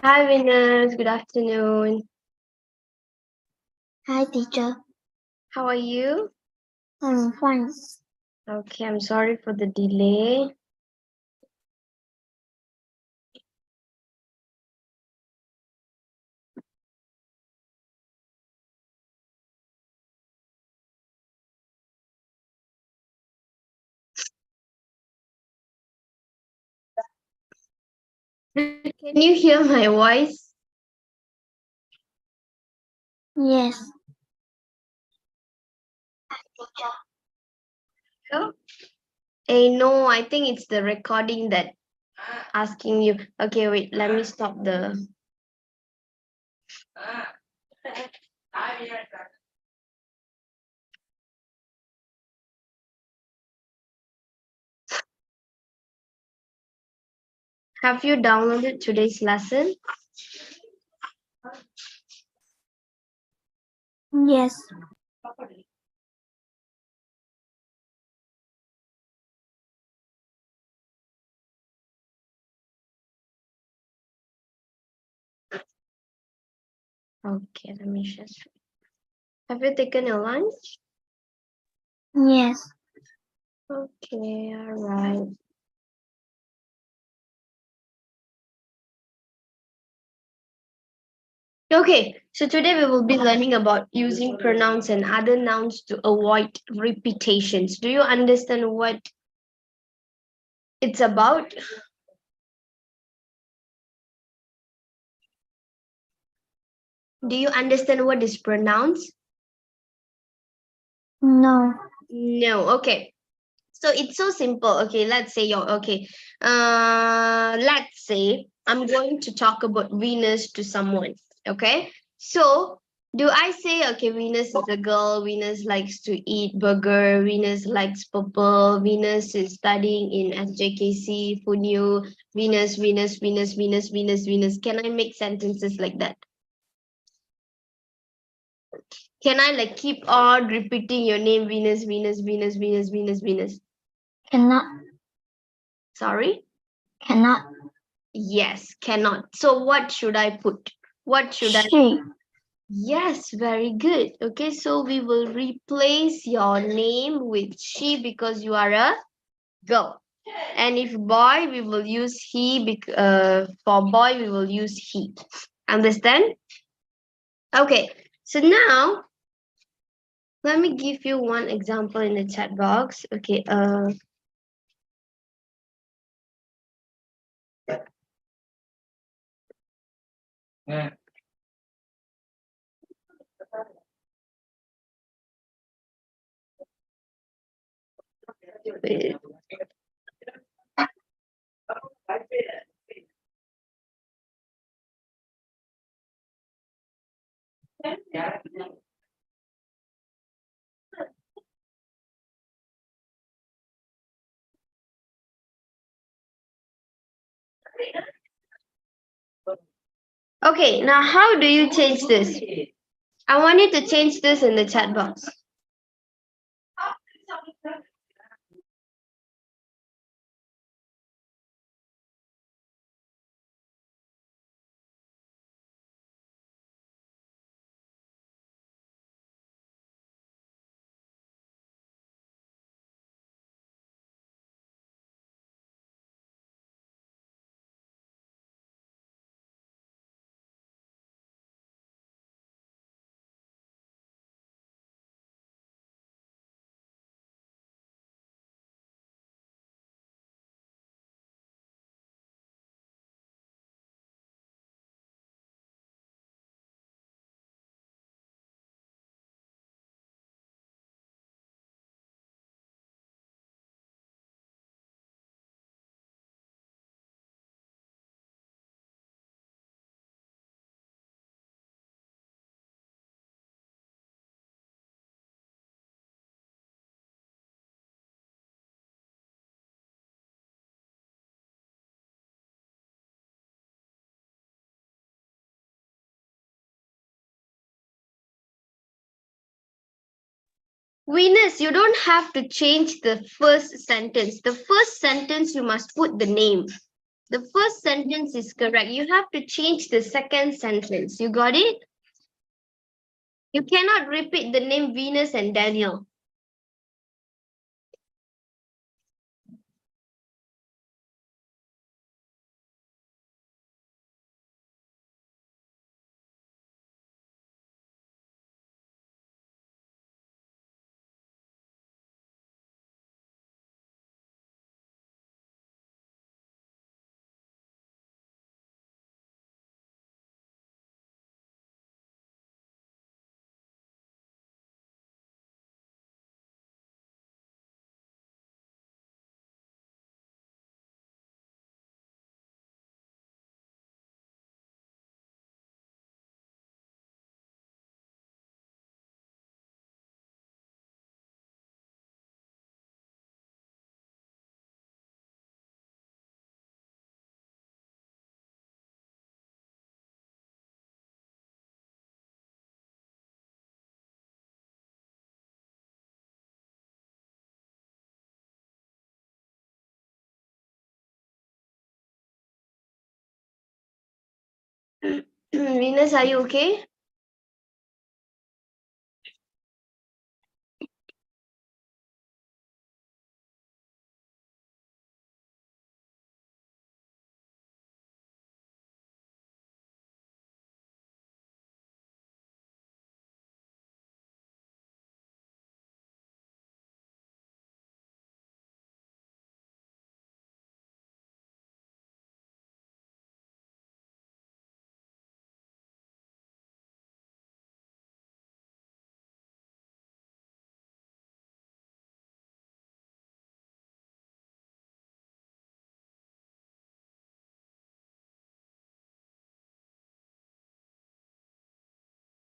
Hi, winners. Good afternoon. Hi, teacher. How are you? I'm fine. Okay, I'm sorry for the delay. Can you hear my voice? Yes. No? No, I think it's the recording that asking you. Okay, wait, let me stop the. Have you downloaded today's lesson? Yes. Okay, let me just. Have you taken your lunch? Yes. Okay, all right. Okay, so today we will be learning about using pronouns and other nouns to avoid repetitions. Do you understand what it's about? Do you understand what is pronouns? No. No. Okay. So it's so simple. Okay, let's say you're okay. Let's say I'm going to talk about Venus to someone. Okay. So do I say okay, Venus is a girl, Venus likes to eat burger, Venus likes purple, Venus is studying in SJKC, Funyu, Venus, Venus, Venus, Venus, Venus, Venus. Can I make sentences like that? Can I like keep on repeating your name, Venus, Venus, Venus, Venus, Venus, Venus? Cannot. Sorry? Cannot. Yes, cannot. So what should I put? What should I? She. Yes, very good. Okay, so we will replace your name with she because you are a girl. And if boy, we will use he. For boy, we will use he. Understand? Okay, so now let me give you one example in the chat box. Okay, wait. Okay, now how do you change this? I want you to change this in the chat box. Venus, you don't have to change the first sentence. The first sentence, you must put the name. The first sentence is correct. You have to change the second sentence. You got it? You cannot repeat the name Venus and Daniel. Venus, are you okay?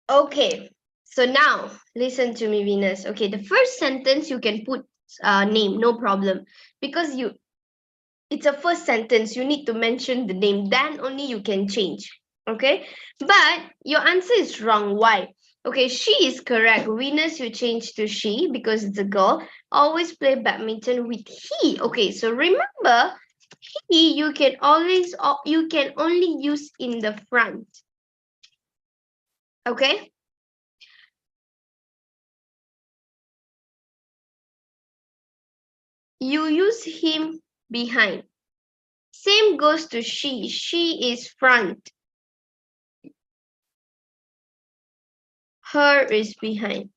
Okay. So now listen to me, Venus. Okay, the first sentence you can put name, no problem. Because it's a first sentence, you need to mention the name, then only you can change. Okay, but your answer is wrong. Why? Okay, she is correct. Venus, you change to she because it's a girl. Always play badminton with he. Okay, so remember, he you can always you can only use in the front. Okay, you use him behind. Same goes to she. She is front. Her is behind.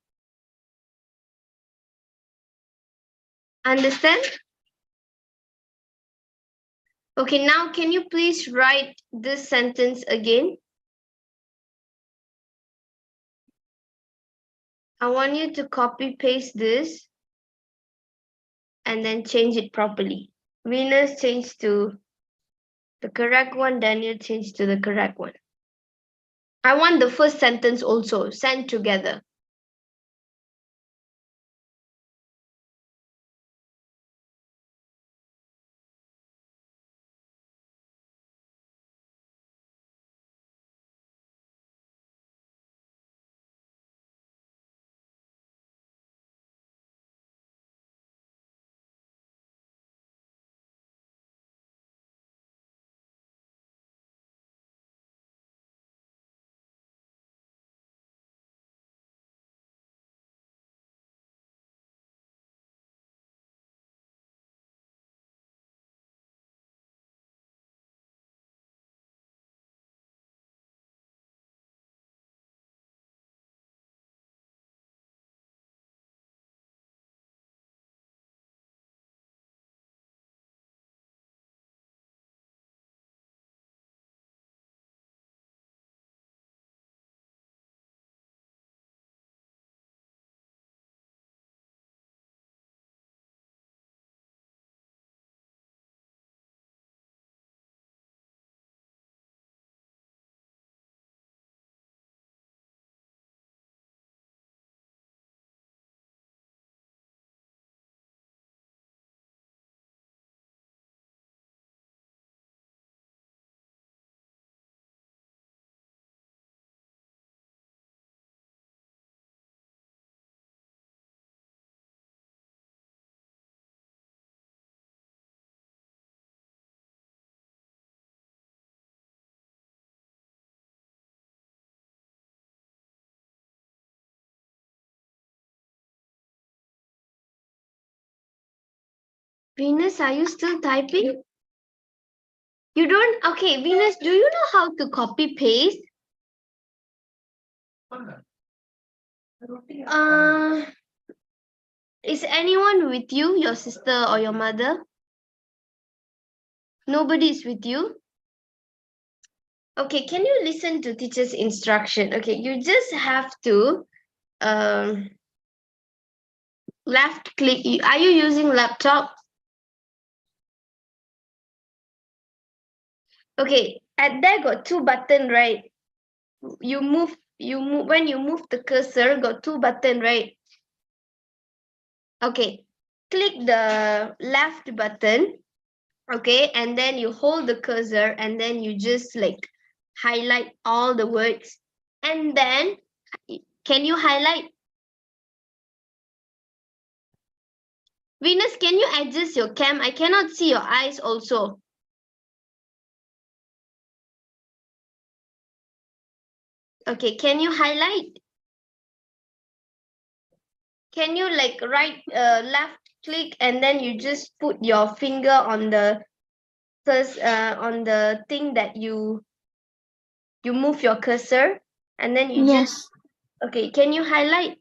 Understand? Okay, now can you please write this sentence again? I want you to copy paste this and then change it properly. Venus change to the correct one, Daniel change to the correct one. I want the first sentence also sent together. Venus, are you still typing? You don't? Okay, Venus, do you know how to copy paste? Is anyone with you, your sister or your mother? Nobody is with you? Okay, can you listen to teacher's instruction? Okay, you just have to left click. Are you using laptop? Okay, at there got two button, right? When you move the cursor, got two button, right? Okay, click the left button, okay, and then you hold the cursor and then you just like highlight all the words, and then can you highlight? Venus, can you adjust your cam? I cannot see your eyes also. Okay, can you highlight? Can you like left click and then you just put your finger on the first on the thing that you move your cursor and then you Yes. just okay, can you highlight?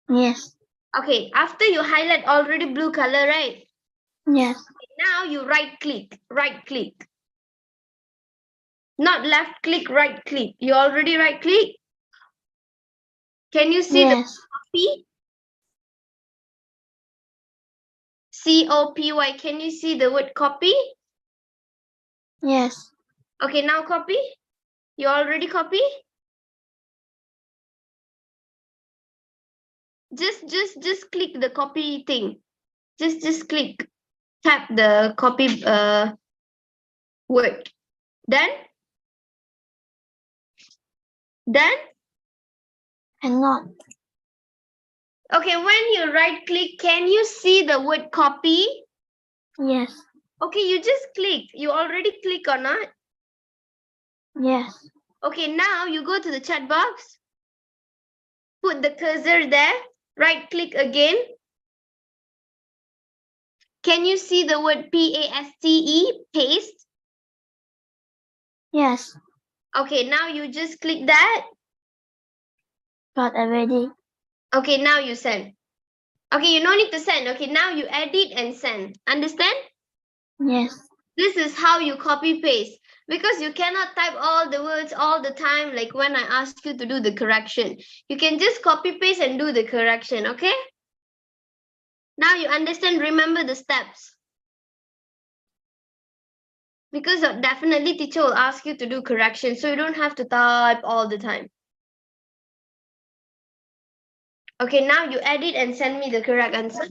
Yes. Okay, after you highlight already blue color, right? Yes. Now you right click. Not left click, right click. You already right click. Can you see the Yes. copy? COPY. Can you see the word copy? Yes. Okay, now copy. You already copy? Just click the copy thing. Just click. Tap the copy word. Done? Done? Cannot. Okay, when you right click, can you see the word copy? Yes. Okay, you just click. You already click or not? Yes. Okay, now you go to the chat box. Put the cursor there. Right click again. Can you see the word PASTE? Paste. Yes. Okay, now you just click that. Got already. Okay, now you send. Okay, you no need to send. Okay, now you edit and send. Understand? Yes. This is how you copy paste because you cannot type all the words all the time like when I ask you to do the correction. You can just copy paste and do the correction, okay? Now you understand, remember the steps. Because definitely teacher will ask you to do correction, so you don't have to type all the time. Okay, now you edit and send me the correct answer.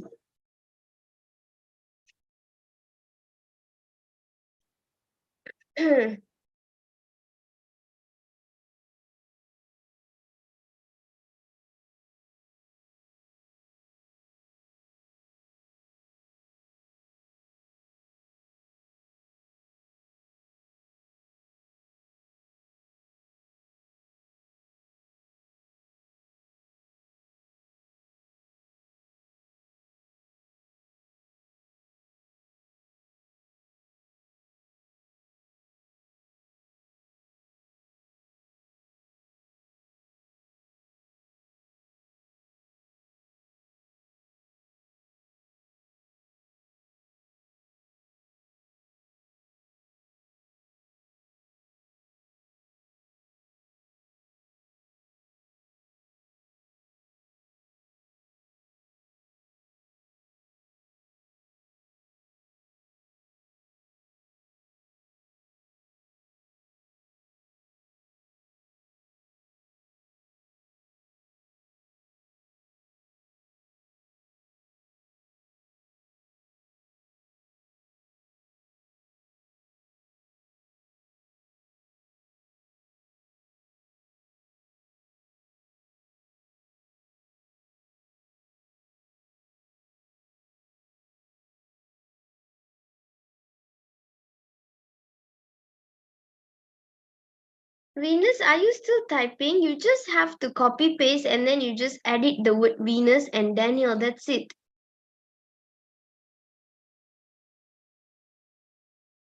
Venus, are you still typing? You just have to copy paste and then you just edit the word Venus and Daniel. That's it.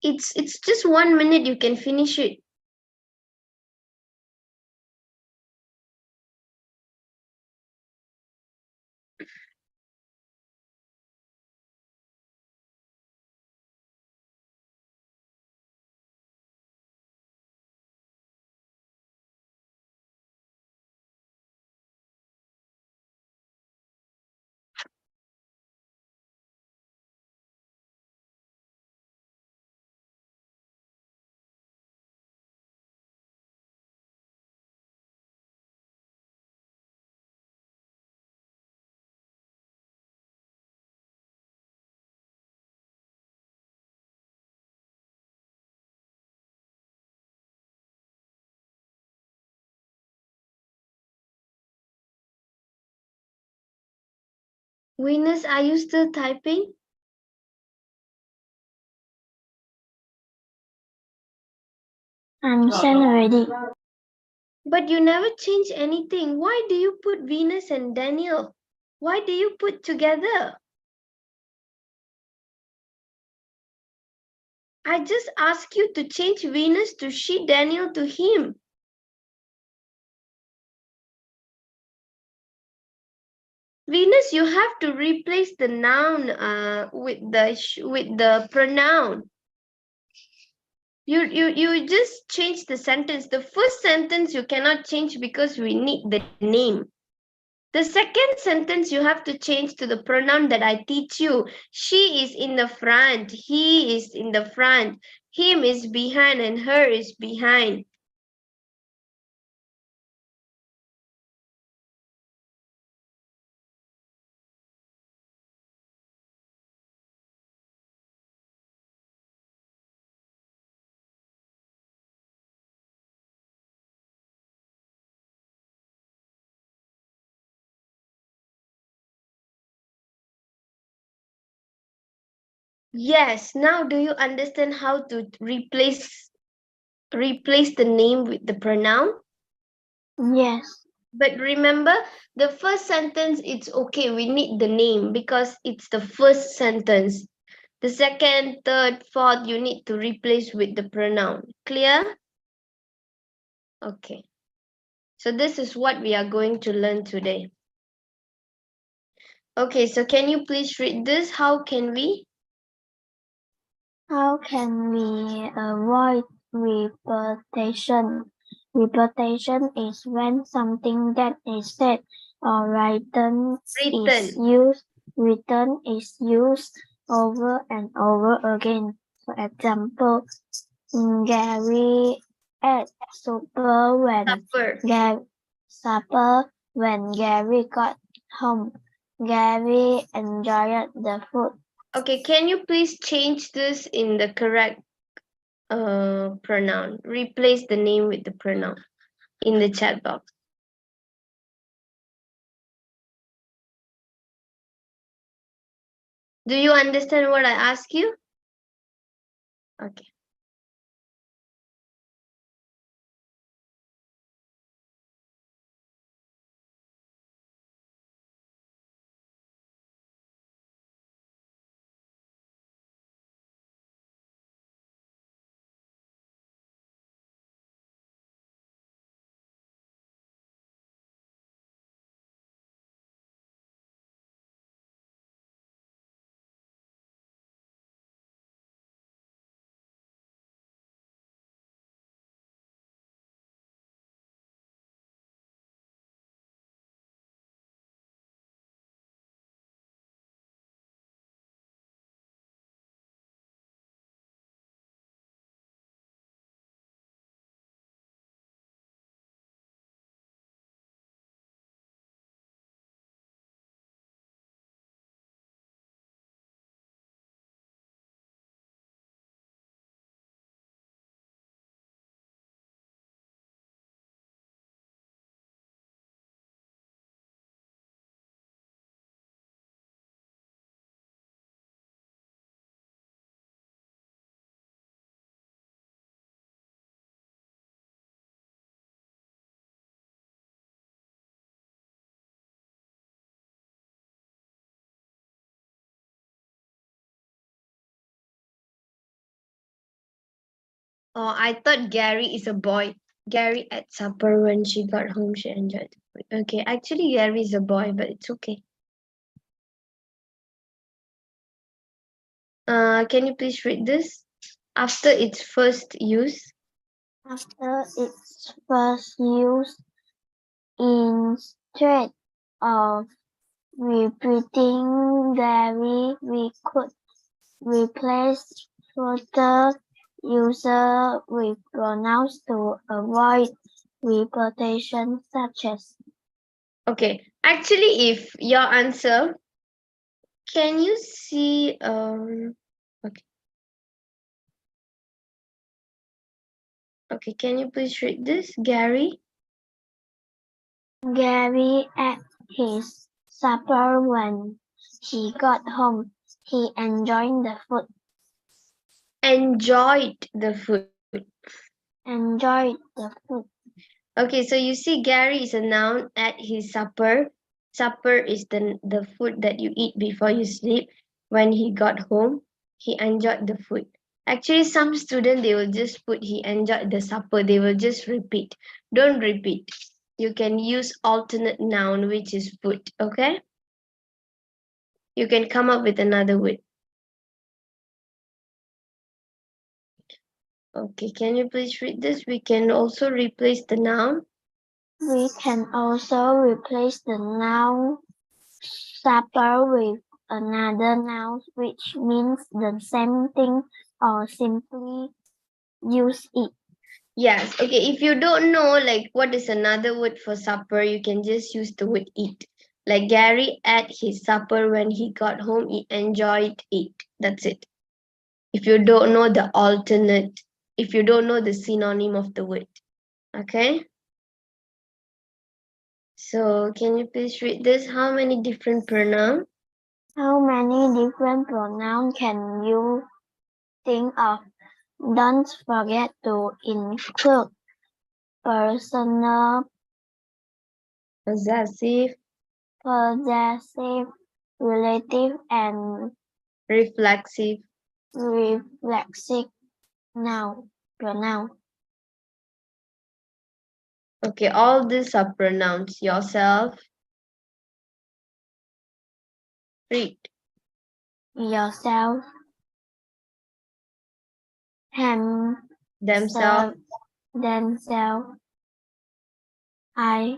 It's just 1 minute. You can finish it. Venus, are you still typing? I'm sent already. But you never change anything. Why do you put Venus and Daniel? Why do you put together? I just asked you to change Venus to she, Daniel to him. Venus, you have to replace the noun with the pronoun. You just change the sentence. The first sentence you cannot change because we need the name. The second sentence you have to change to the pronoun that I teach you. She is in the front, he is in the front, him is behind, and her is behind. Yes, now do you understand how to replace the name with the pronoun? Yes. But remember, the first sentence, it's okay. We need the name because it's the first sentence. The second, third, fourth, you need to replace with the pronoun. Clear? Okay. So this is what we are going to learn today. Okay, so can you please read this? How can we? How can we avoid repetition? Repetition is when something that is said or written is used over and over again. For example, Gary ate Supper. Supper when Gary got home. Gary enjoyed the food. Okay, can you please change this in the correct pronoun? Replace the name with the pronoun in the chat box. Do you understand what I ask you? Okay. Oh, I thought Gary is a boy. Gary at supper when she got home, she enjoyed the food. Okay, actually Gary is a boy, but it's okay. Can you please read this? After its first use. After its first use, instead of repeating Gary, we could replace further user with pronouns to avoid repetition such as. Okay, actually, if your answer, can you see? Okay, okay. Can you please read this, Gary? Gary ate his supper when he got home. He enjoyed the food. Enjoyed the food. Enjoyed the food. Okay, so you see, Gary is a noun at his supper. Supper is the food that you eat before you sleep. When he got home, he enjoyed the food. Actually, some students they will just put he enjoyed the supper. They will just repeat. Don't repeat. You can use alternate noun, which is food. Okay. You can come up with another word. Okay, can you please read this? We can also replace the noun. We can also replace the noun supper with another noun which means the same thing or simply use it. Yes, okay. If you don't know like what is another word for supper, you can just use the word eat. Like Gary ate his supper when he got home, he enjoyed it. That's it. If you don't know the alternate, if you don't know the synonym of the word. Okay? So can you please read this? How many different pronouns? How many different pronouns can you think of? Don't forget to include personal, Possessive, possessive, relative, and reflexive. reflexive pronoun. Okay, all these are pronouns. Yourself, read. Yourself, him, Themselves, themselves, I,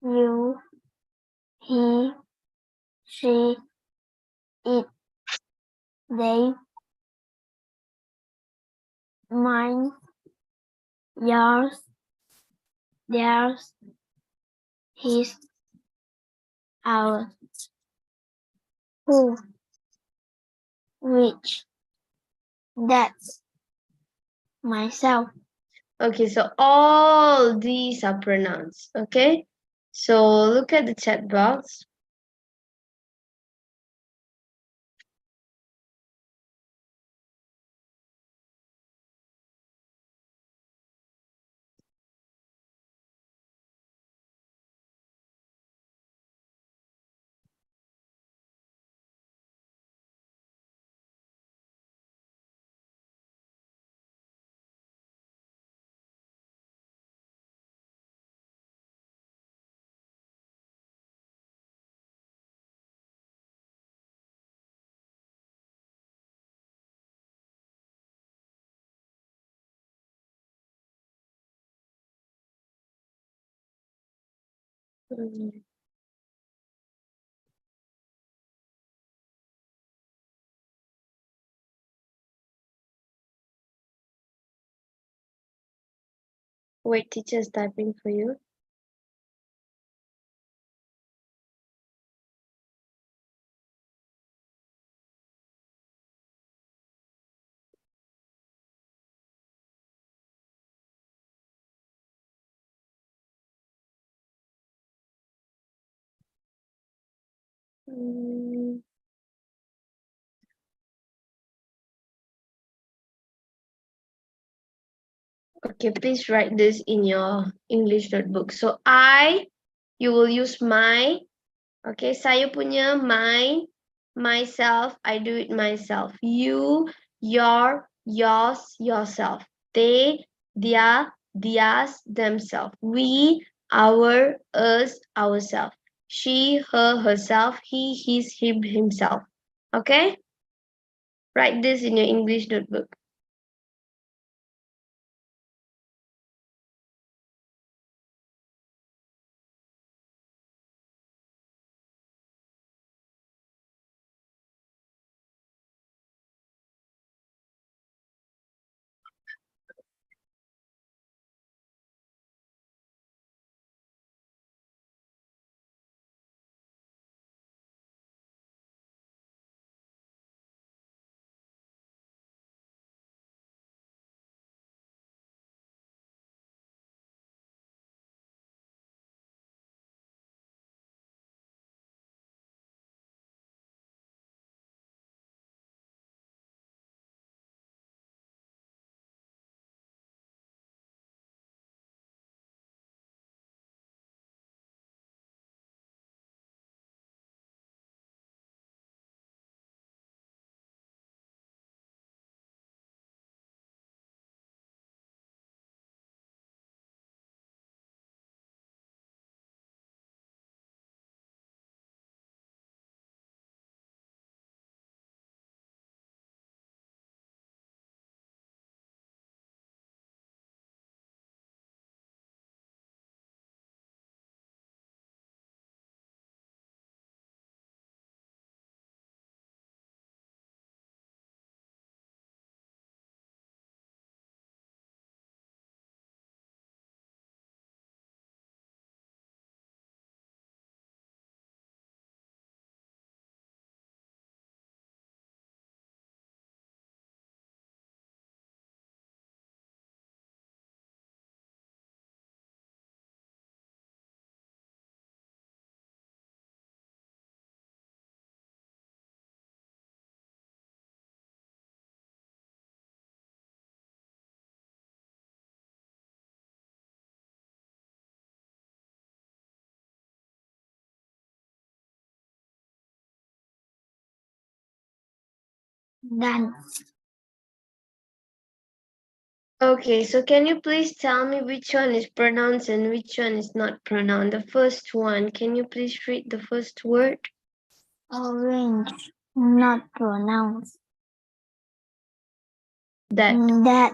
you, he, she, it, they, mine, yours, theirs, his, ours, who, which, that's, myself. okay, so all these are pronouns. Okay, so look at the chat box. Mm. Wait, teacher is typing for you. Mm. Okay, please write this in your English notebook. So you will use my. Okay, saya punya, my, myself, I do it myself. You, your, yours, yourself. They, their, theirs, themselves. We, our, us, ourselves. She, her, herself. He, his, him, himself. Okay? Write this in your English notebook. Done. Okay, so can you please tell me which one is pronouns and which one is not pronoun? The first one, can you please read the first word? Orange. Not pronouns. That. That.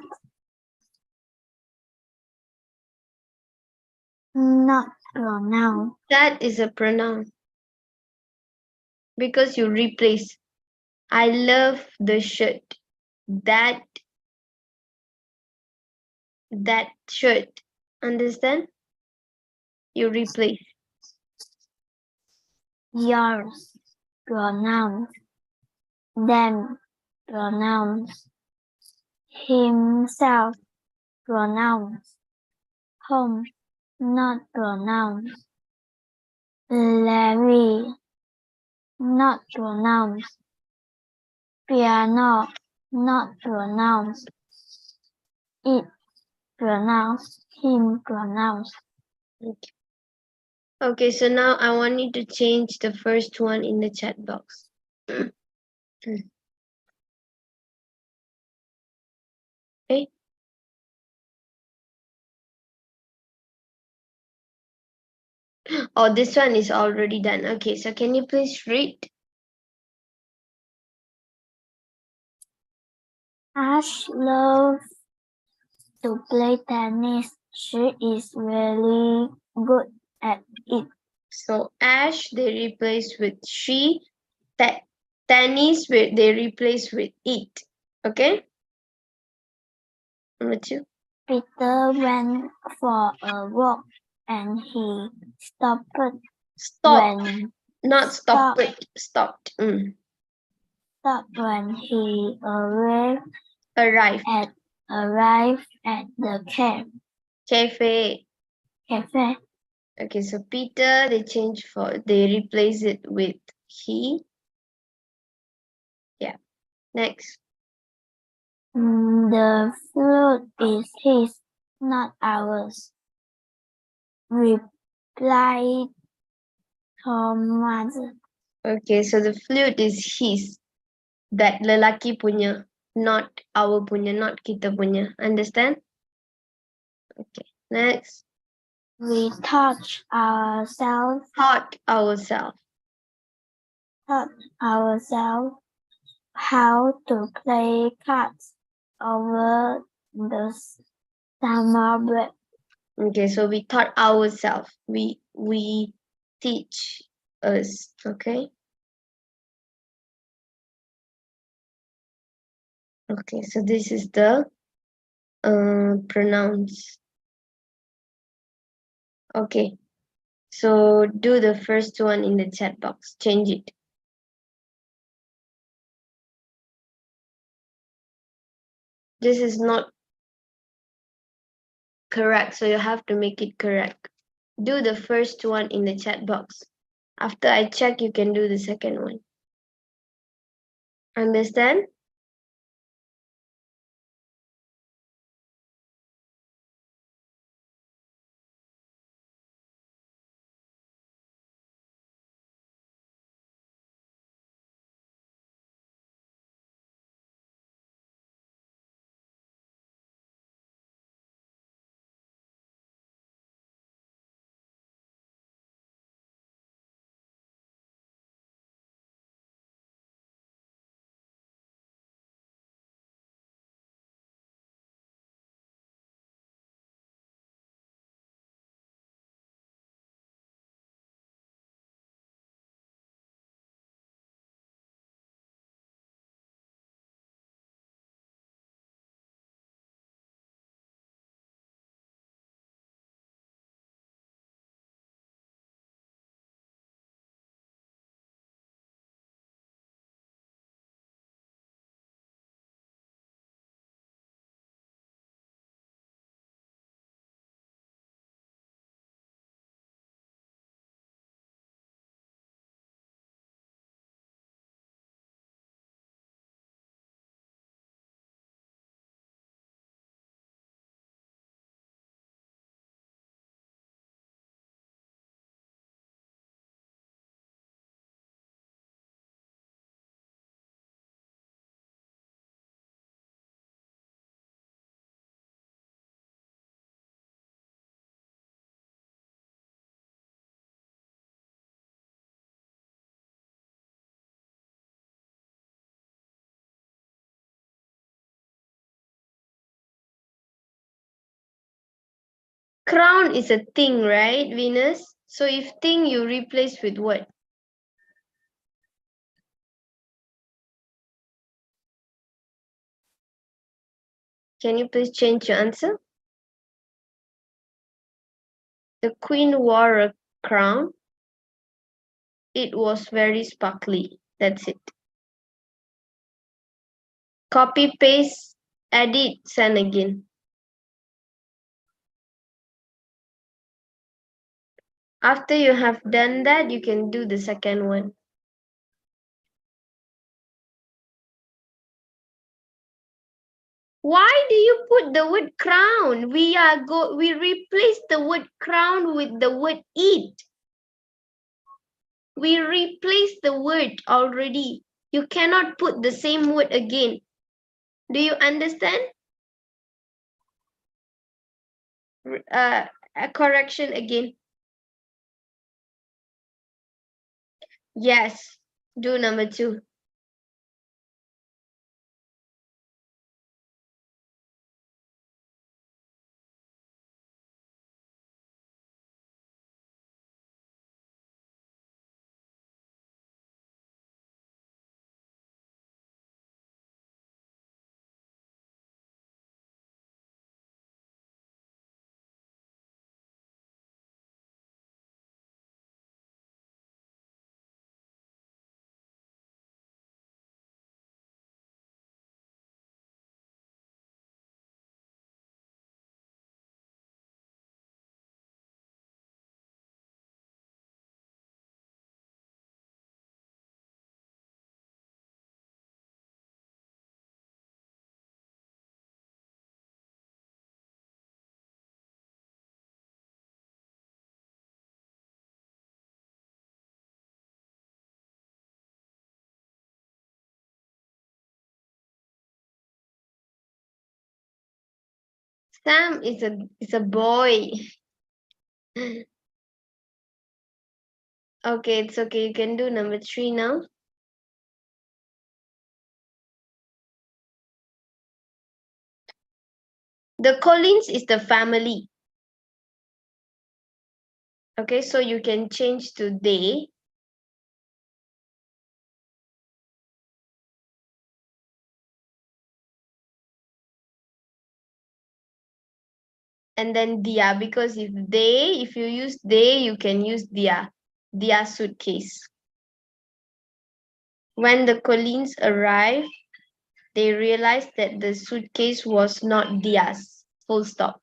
Not pronoun. That is a pronoun because you replace. I love the shirt. That shirt. Understand? You replace. Yours. Pronouns. Them. Pronouns. Himself. Pronouns. Home. Not pronouns. Larry. Not pronouns. Piano. Not pronouns. It. Pronouns. Him. Pronouns. Okay. Okay, so now I want you to change the first one in the chat box. Okay. Oh, this one is already done. Okay, so can you please read? Ash loves to play tennis. She is really good at it. So Ash, they replace with she. Tennis, they replace with it. Okay? Number 2. Peter went for a walk and he stopped Stop. when Not stop it. Stopped. stopped when he Arrive. arrived at the Cafe. cafe. Okay, so Peter, they replace it with he. Yeah. Next. The flute is his, not ours. Replied Thomas. Okay, so the flute is his. That lelaki punya. not our punya, not kita punya. Understand? Okay, next. We taught ourselves Taught ourselves. how to play cards over the summer break. Okay, so we taught ourselves. We teach us. Okay. Okay, so this is the pronouns. Okay, so do the first one in the chat box. Change it. This is not correct, so you have to make it correct. Do the first one in the chat box. After I check, you can do the second one. Understand? Crown is a thing, right, Venus? So if thing, you replace with what? Can you please change your answer? The queen wore a crown. It was very sparkly. That's it. Copy, paste, edit, send again. After you have done that, you can do the second one. Why do you put the word crown? We replace the word crown with the word eat. We replace the word already. You cannot put the same word again. Do you understand? A correction again. Yes. Do number 2. Sam is a boy. Okay, it's okay. You can do number 3 now. The Collins is the family. Okay, so you can change to they. And then dia, because if you use they, you can use dia suitcase. When the Collins arrived, they realized that the suitcase was not Dia's. Full stop.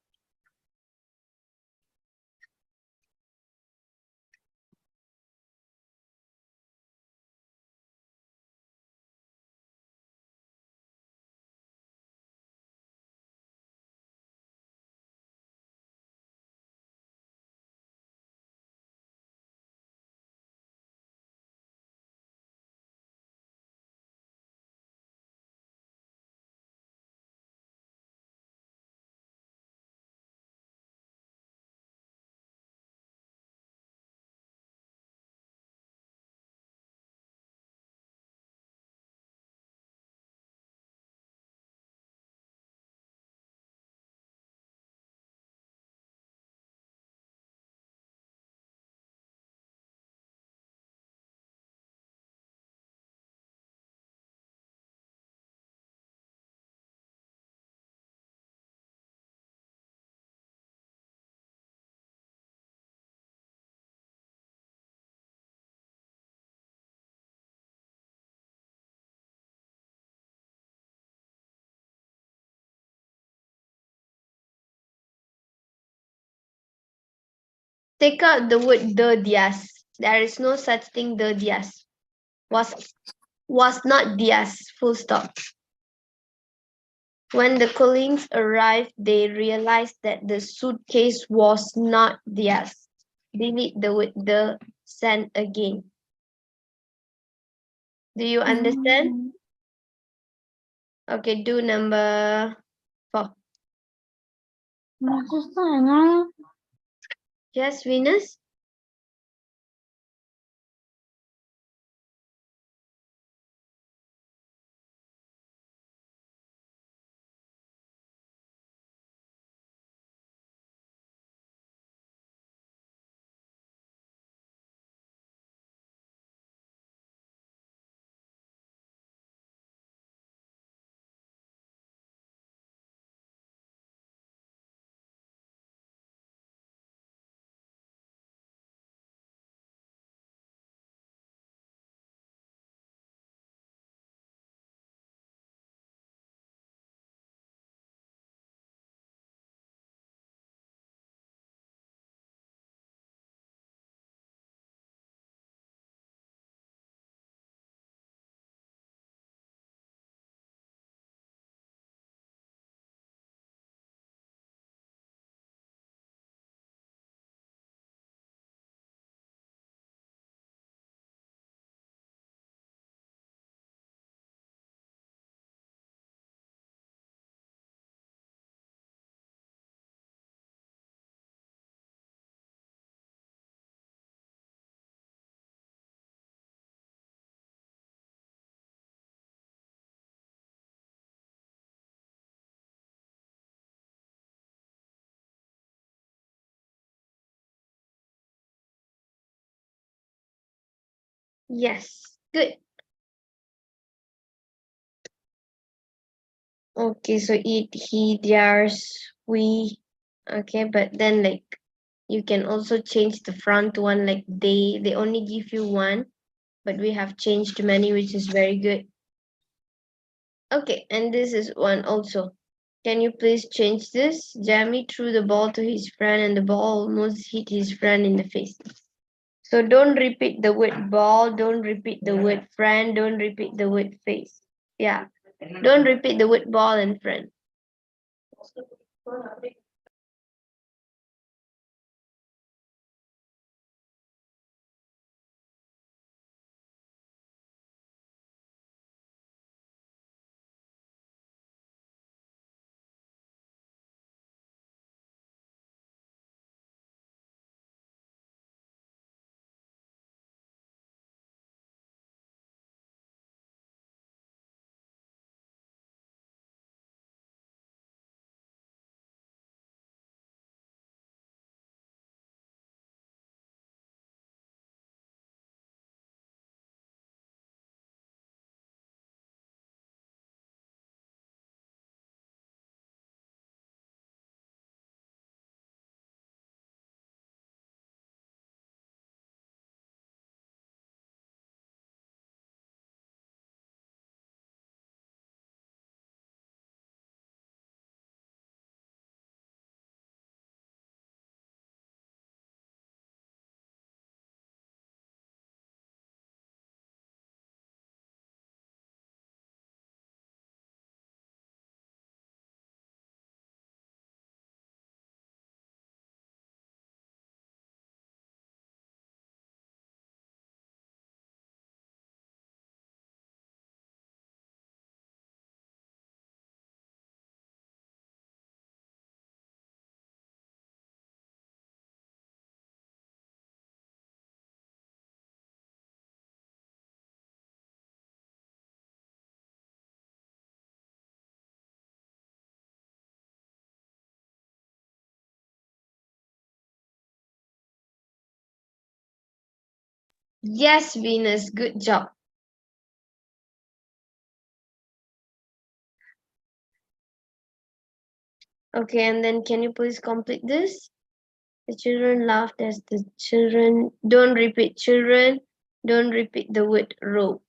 Take out the word the Dias. There is no such thing the Dias. Was not Dias. Full stop. When the Collins arrived, they realized that the suitcase was not theirs. Delete the word the, send again. Do you understand? Okay, do number 4. Yes, Venus? Yes. Good. Okay, so it, he, theirs, we. Okay, but then like you can also change the front one like they. They only give you one, but we have changed many, which is very good. Okay, and this is one also. Can you please change this? Jamie threw the ball to his friend and the ball almost hit his friend in the face. So don't repeat the word ball, don't repeat the word friend, don't repeat the word face. Yeah. Don't repeat the word ball and friend. Yes, Venus, good job. Okay, and then can you please complete this? The children laughed as the children. Don't repeat children. Don't repeat the word row.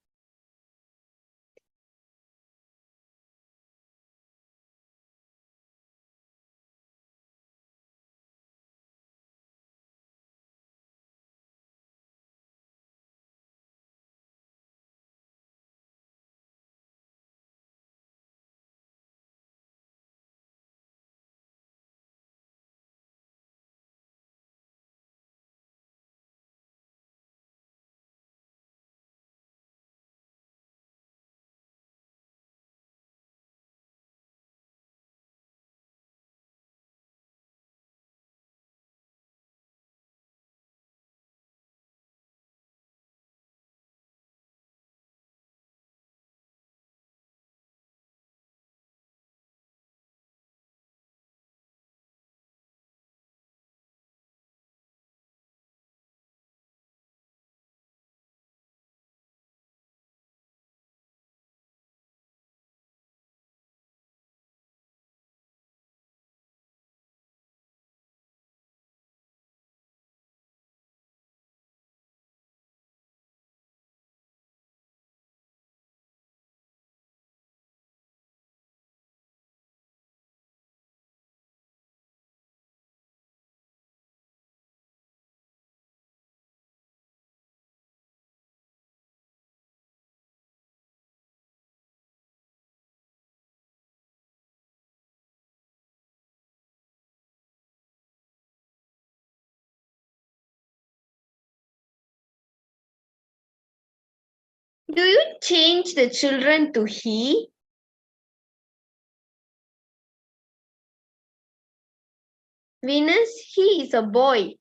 Do you change the children to he? Venus, he is a boy.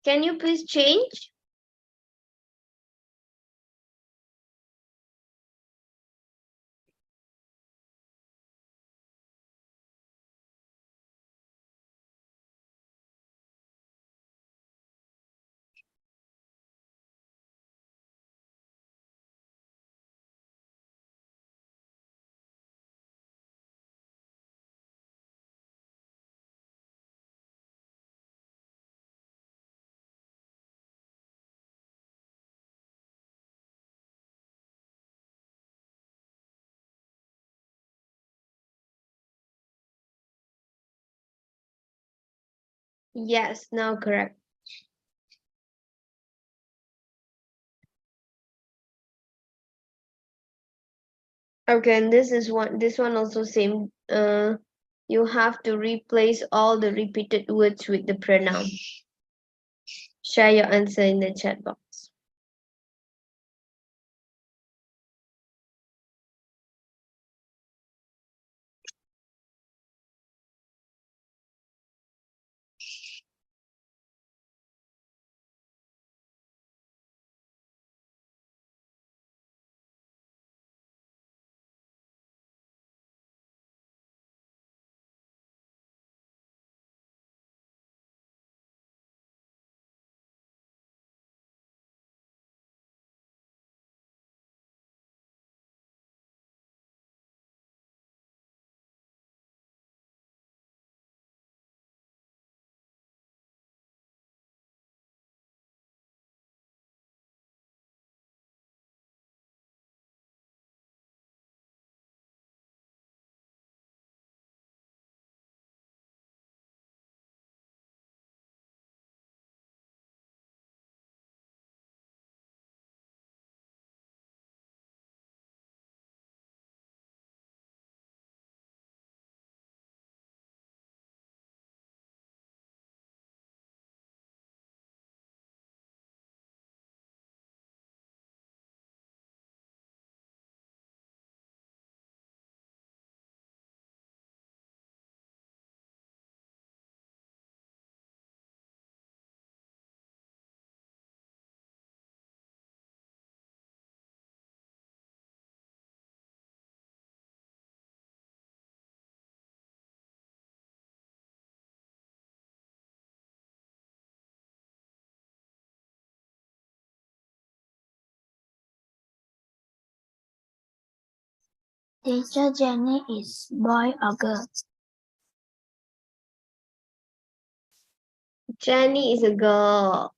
Can you please change? Yes, now correct. Okay, and this one also same. You have to replace all the repeated words with the pronoun. Share your answer in the chat box. Teacher Jenny is boy or girl? Jenny is a girl.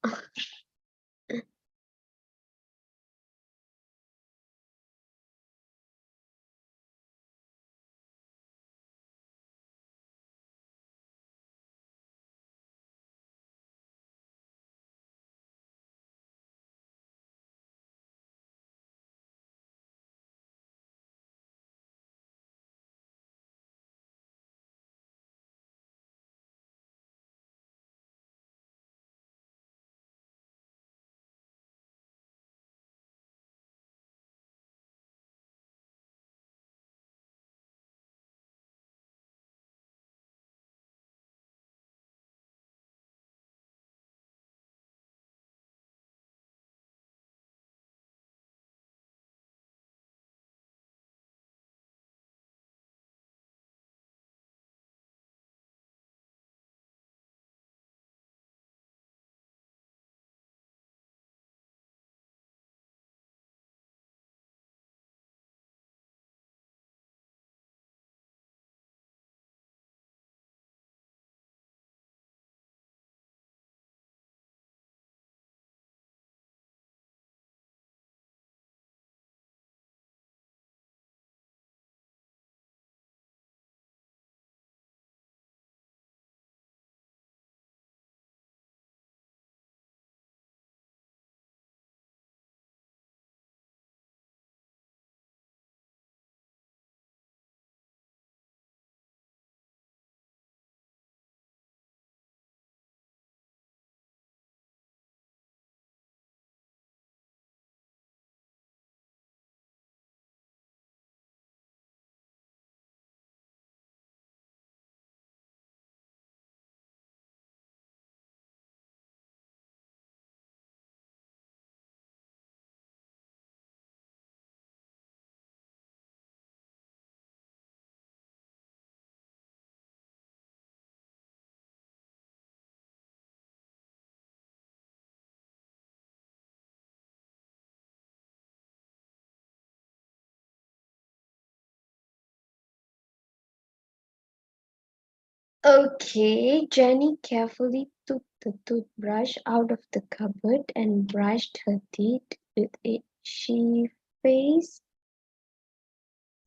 Okay, Jenny carefully took the toothbrush out of the cupboard and brushed her teeth with it. She face?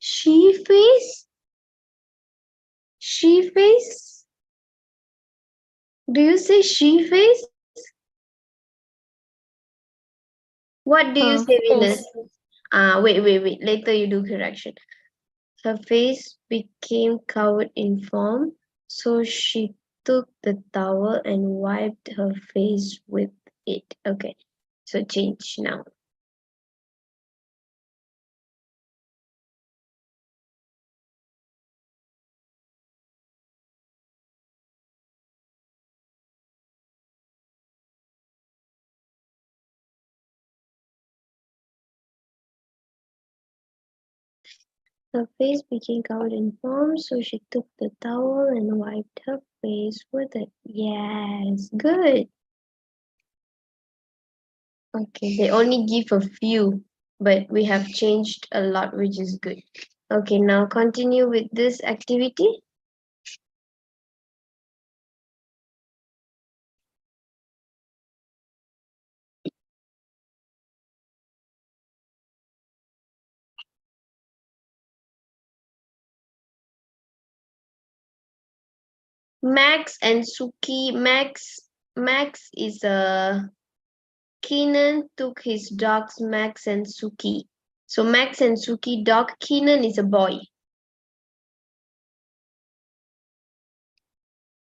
She face? Do you say she face? What do you Her say, Venus? face. Wait. Later you do correction. Her face became covered in foam, so she took the towel and wiped her face with it. Okay, so change now. Her face became covered in foam, so she took the towel and wiped her face with it. Yes, good. Okay, they only give a few, but we have changed a lot, which is good. Okay, now continue with this activity. Max and Suki. Max is a Keenan took his dogs Max and Suki. So Max and Suki dog. Keenan is a boy.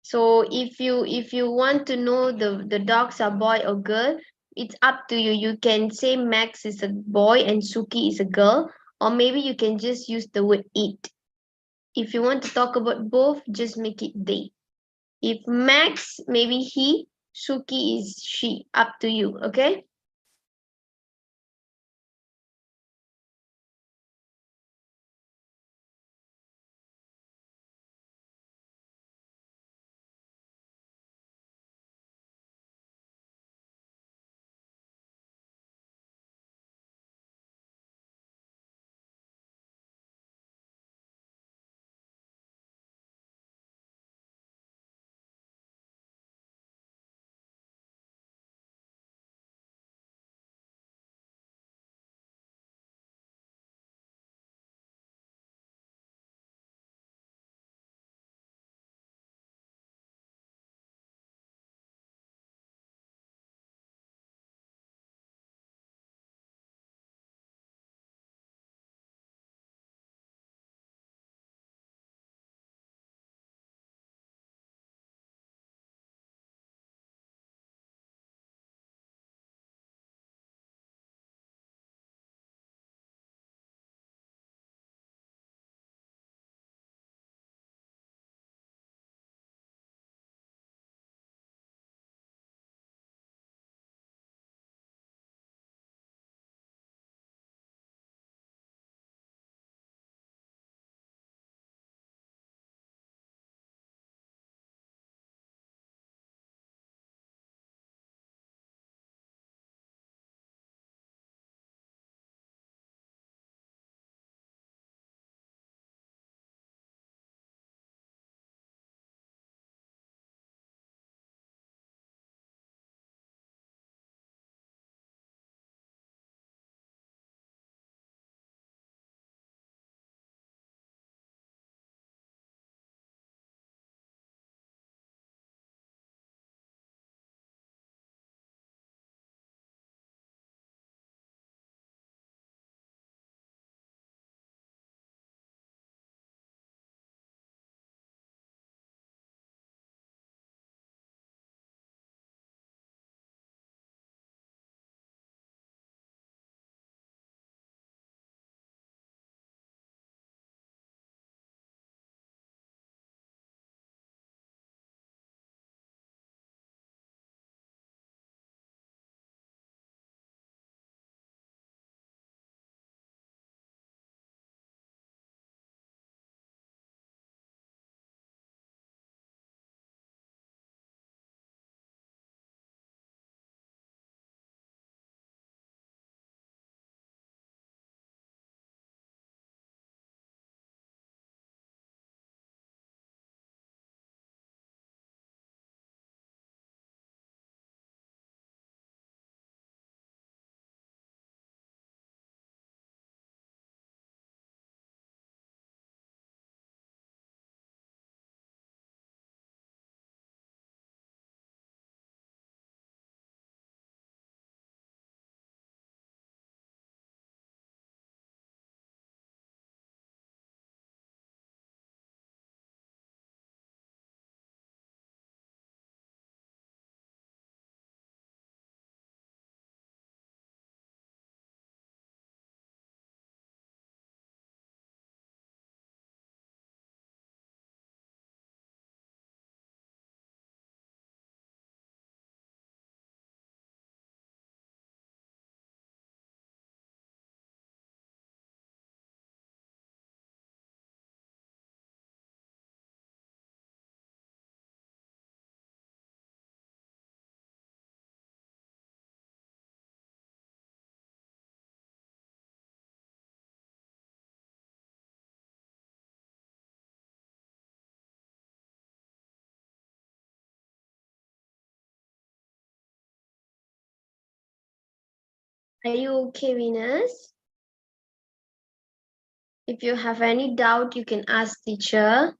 So if you want to know the dogs are boy or girl, it's up to you. You can say Max is a boy and Suki is a girl, or maybe you can just use the word it. If you want to talk about both, just make it they. If Max, maybe he, Suki is she. Up to you, okay? Are you okay, Venus? If you have any doubt, you can ask teacher.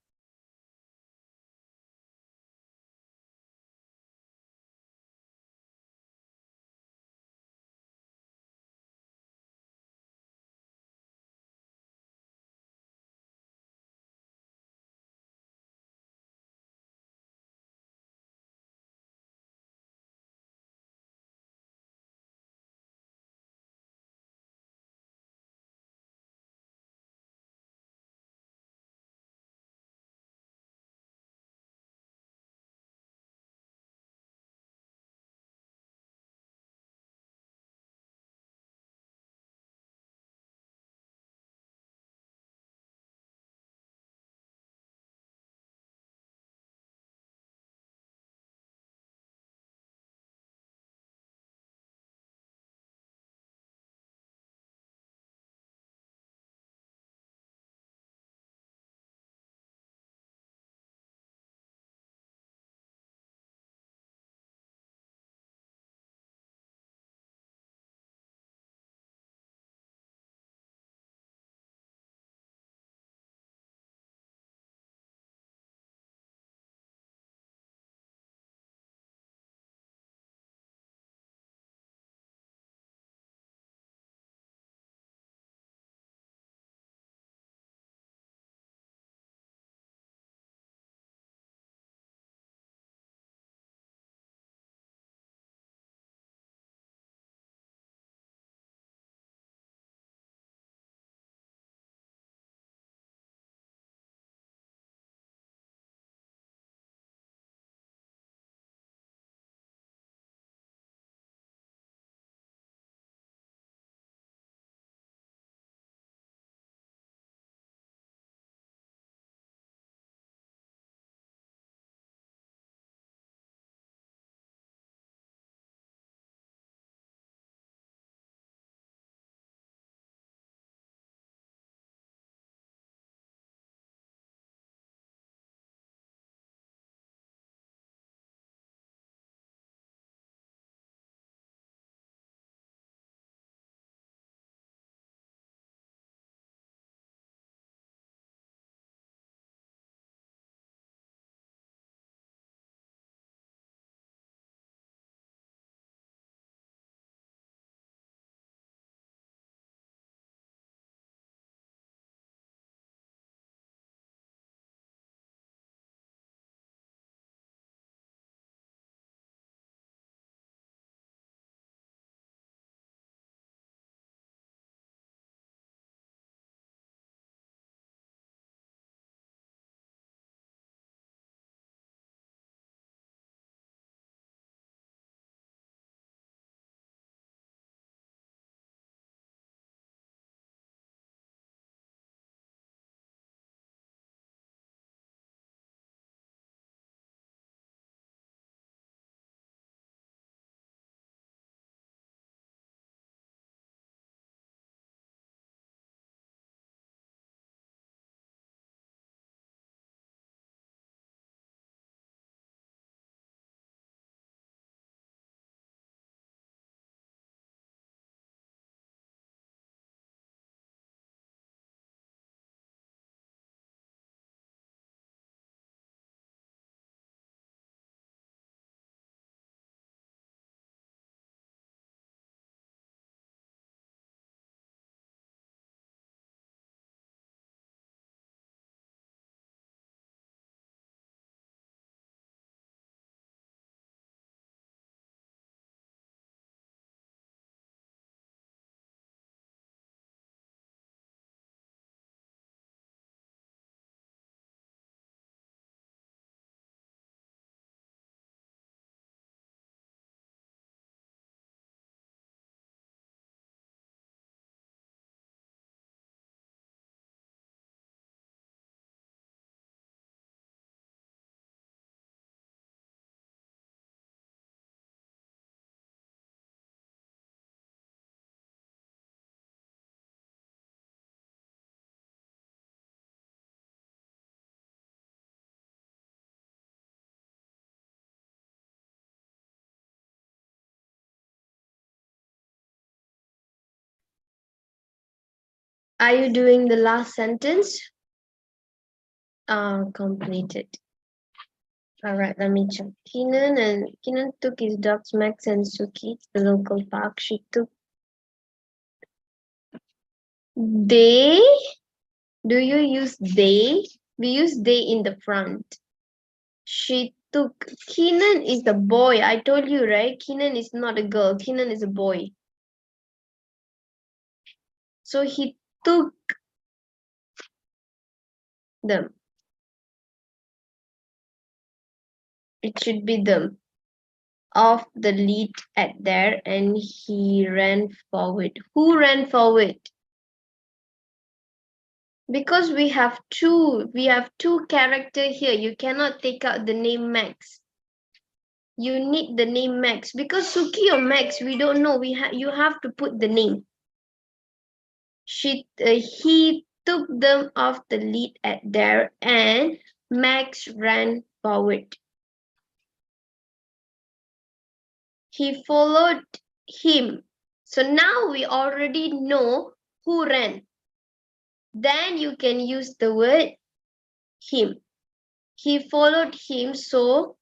Are you doing the last sentence? Completed. All right, let me check. Keenan took his dogs Max and Suki to the local park. She took they. Do you use they? We use they in the front. She took. Keenan is the boy. I told you, right? Keenan is not a girl. Keenan is a boy. So he took them. It should be them. Off the lead at there, and he ran forward. Who ran forward? Because we have two character here. You cannot take out the name Max. You need the name Max because Suki or Max, we don't know. You have to put the name. He took them off the lead at there, and Max ran forward. He followed him. So now we already know who ran. Then you can use the word him. He followed him, so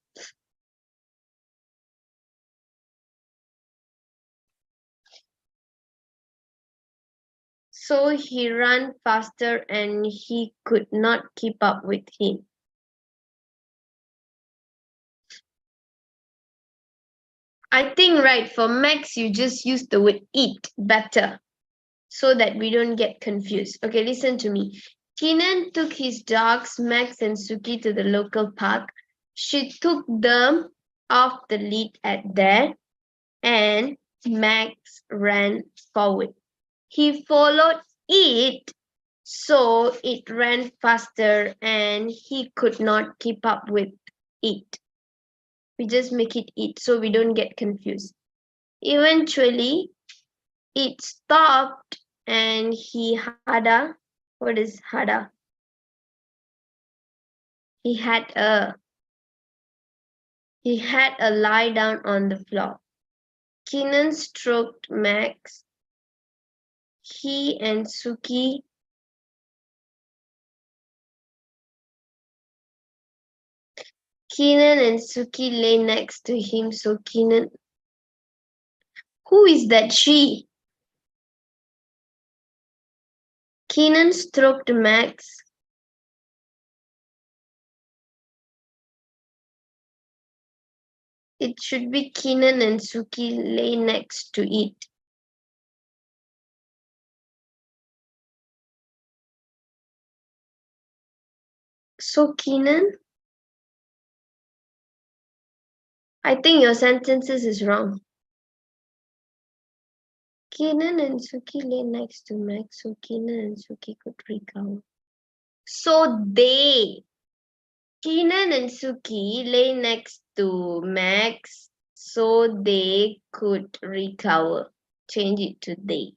he ran faster and he could not keep up with him. I think, right, for Max, you just use the word eat better so that we don't get confused. Okay, listen to me. Keenan took his dogs, Max and Suki, to the local park. She took them off the lead at there, and Max ran forward. He followed it, so it ran faster and he could not keep up with it. We just make it eat so we don't get confused. Eventually, it stopped and he had a, what is hada? He had a lie down on the floor. Keenan stroked Max. He and Suki Keenan and Suki lay next to him, so Keenan. Who is that she? Keenan stroked Max. It should be Keenan and Suki lay next to it. So Keenan? I think your sentences is wrong. Keenan and Suki lay next to Max, so Keenan and Suki could recover. So Keenan and Suki lay next to Max, so they could recover. Change it to they.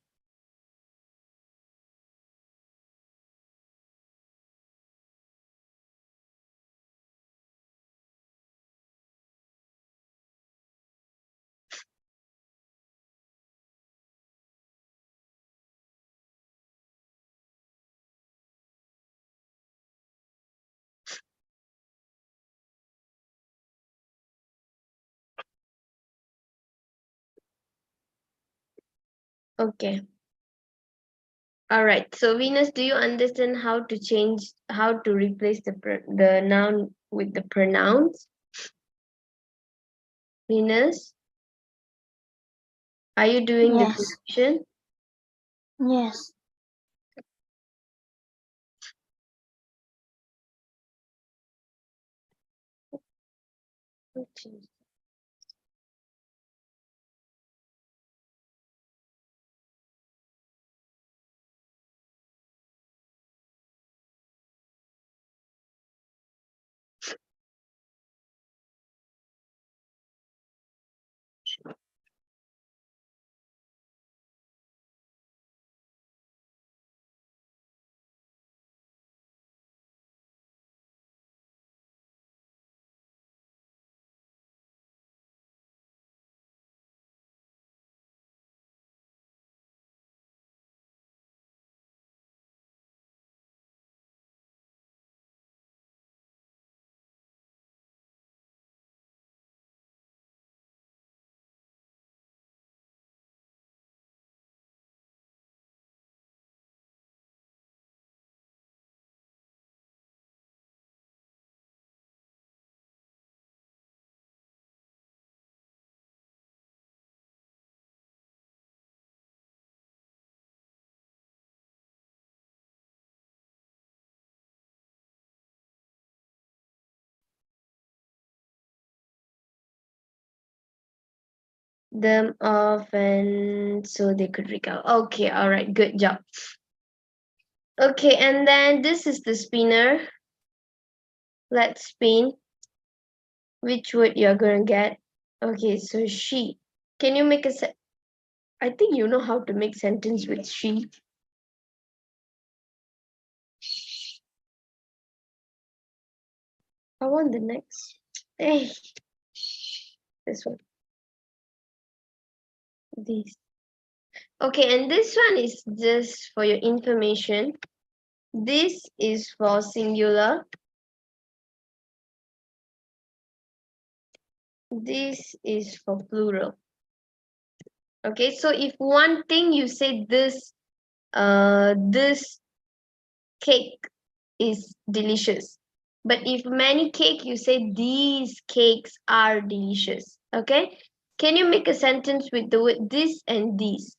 Okay. All right. So Venus, do you understand how to replace the noun with the pronouns? Venus, are you doing the Yes. correction? Yes. Okay. them off and so they could recover. Okay, all right, good job. Okay, and then this is the spinner. Let's spin. Which word you're gonna get? Okay, so she. Can you make a I think you know how to make sentence with she. I want the next. Hey, this one. This. Okay, and this one is just for your information. This is for singular. This is for plural. Okay, so if one thing you say this cake is delicious. But if many cake, you say these cakes are delicious. Okay, can you make a sentence with the word this and these?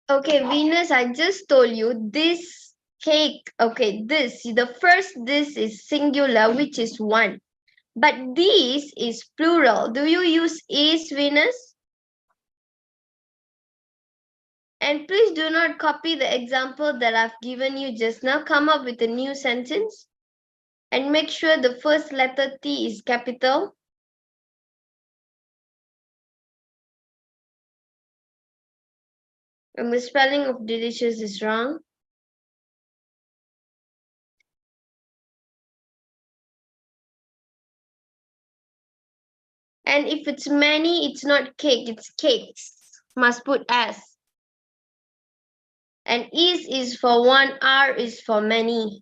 Okay, Venus, I just told you this cake. Okay, the first this is singular, which is one. But these is plural. Do you use is, Venus? And please do not copy the example that I've given you just now. Come up with a new sentence. And make sure the first letter T is capital. And the spelling of delicious is wrong. And if it's many, it's not cake, it's cakes. Must put S. And is for one, R is for many.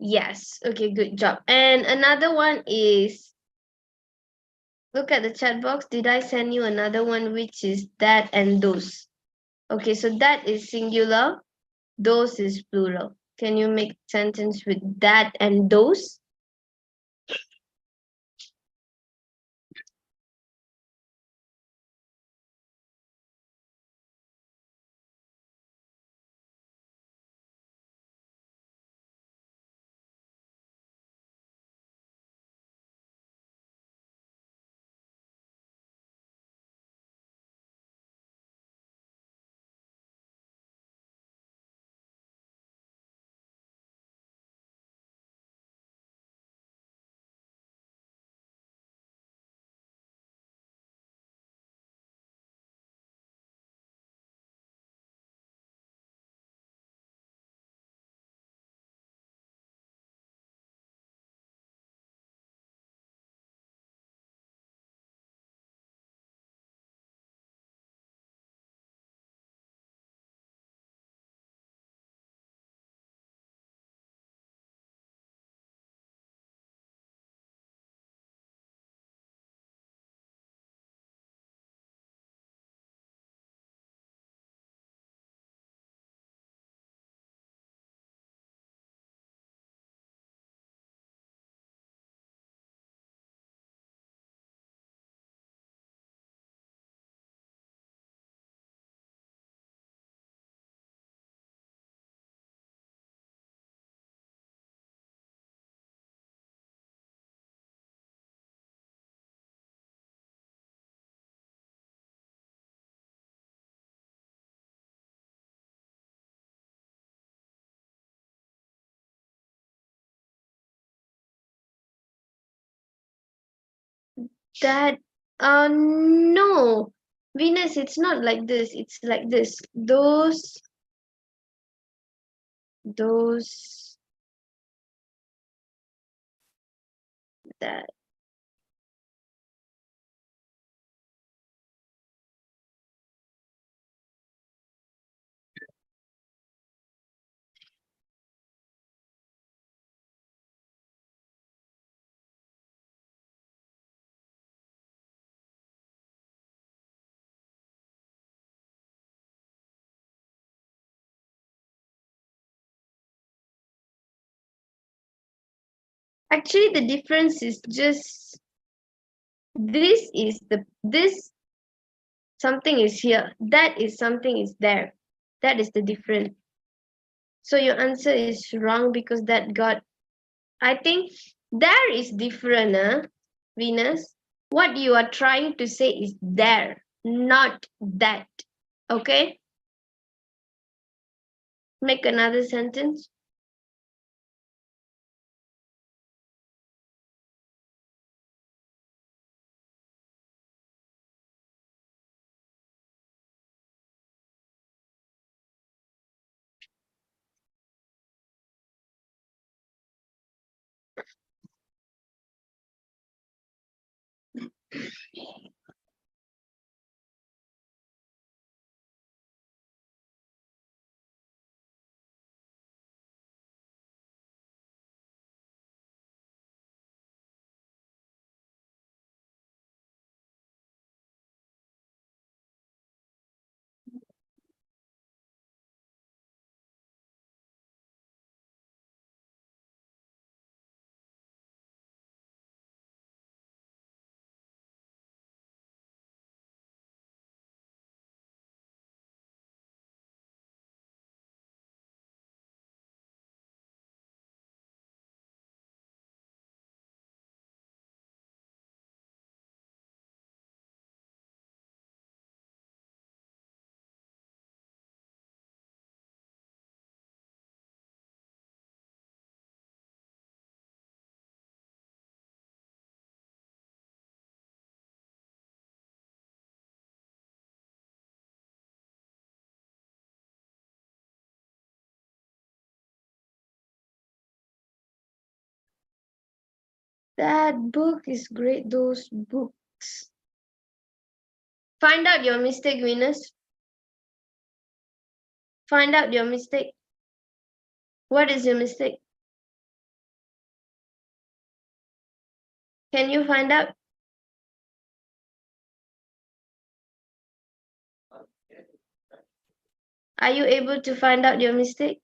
Yes, okay, good job. And another one is, look at the chat box. Did I send you another one, which is that and those? Okay, so that is singular, those is plural. Can you make sentence with that and those? That no. Venus, it's not like this. It's like this. Those that. Actually, the difference is just this something is here. That is something is there. That is the difference. So your answer is wrong because that got. I think there is different, Venus. What you are trying to say is there, not that. Okay? Make another sentence. That book is great. Those books. Find out your mistake, Venus. Find out your mistake. What is your mistake? Can you find out? Are you able to find out your mistake?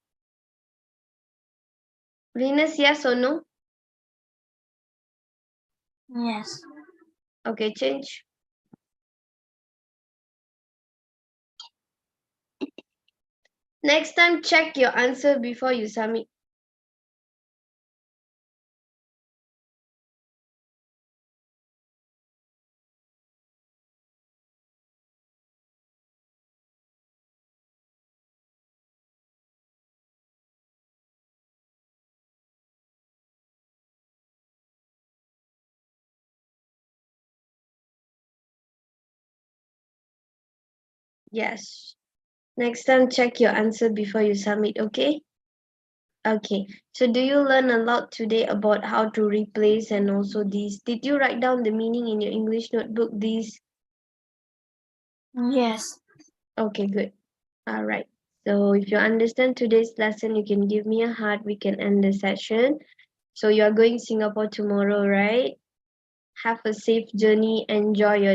Venus, yes or no? Yes. Okay, change. Next time, check your answer before you submit. Yes. Next time, check your answer before you submit, okay? Okay. So do you learn a lot today about how to replace and also these? Did you write down the meaning in your English notebook, these? Yes. Okay, good. All right. So if you understand today's lesson, you can give me a heart. We can end the session. So you are going Singapore tomorrow, right? Have a safe journey. Enjoy your